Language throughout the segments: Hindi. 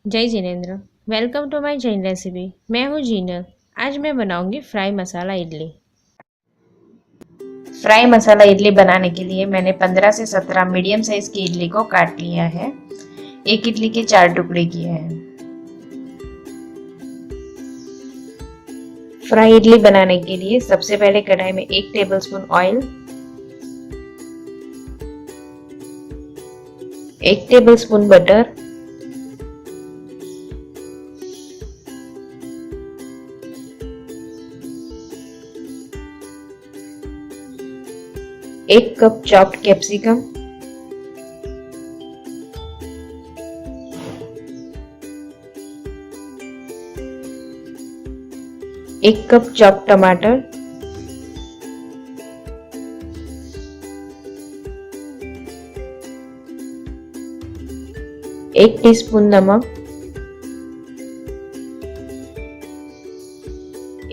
जय Jinendra. Welcome to my Jain recipe. मैं हूँ जीनत। आज मैं बनाऊंगी फ्राई मसाला इडली। फ्राई मसाला इडली बनाने के लिए मैंने 15 से 17 मीडियम साइज की इडली को काट लिया है। एक इडली के 4 टुकड़े किए हैं। फ्राई इडली बनाने के लिए सबसे पहले कढ़ाई में 1 tablespoon oil, 1 tablespoon butter, 1 cup chopped capsicum, 1 cup chopped टमाटर, 1 टीस्पून नमक,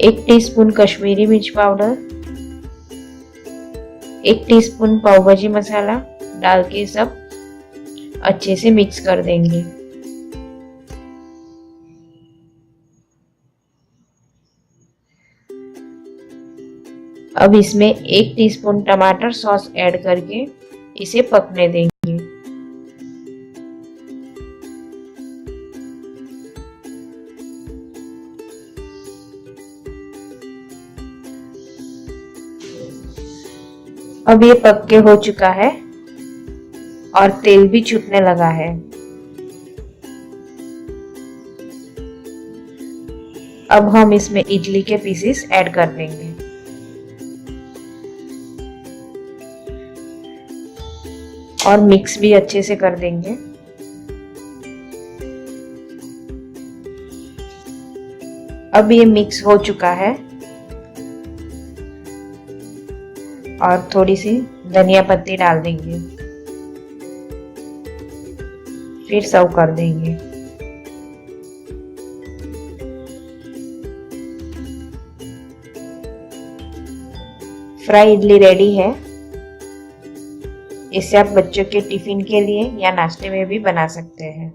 1 टीस्पून कश्मीरी मिर्च पाउडर, 1 टीस्पून पाव भाजी मसाला डाल के सब अच्छे से मिक्स कर देंगे। अब इसमें 1 टीस्पून टमाटर सॉस ऐड करके इसे पकने देंगे। अब ये पक के हो चुका है और तेल भी छूटने लगा है। अब हम इसमें इडली के पीसेस ऐड कर देंगे और मिक्स भी अच्छे से कर देंगे। अब ये मिक्स हो चुका है और थोड़ी सी धनिया पत्ती डाल देंगे, फिर सर्व कर देंगे। फ्राई इडली रेडी है। इसे आप बच्चों के टिफिन के लिए या नाश्ते में भी बना सकते हैं।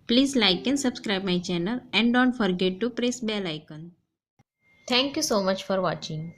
Please like and subscribe my channel and don't forget to press bell icon. Thank you so much for watching.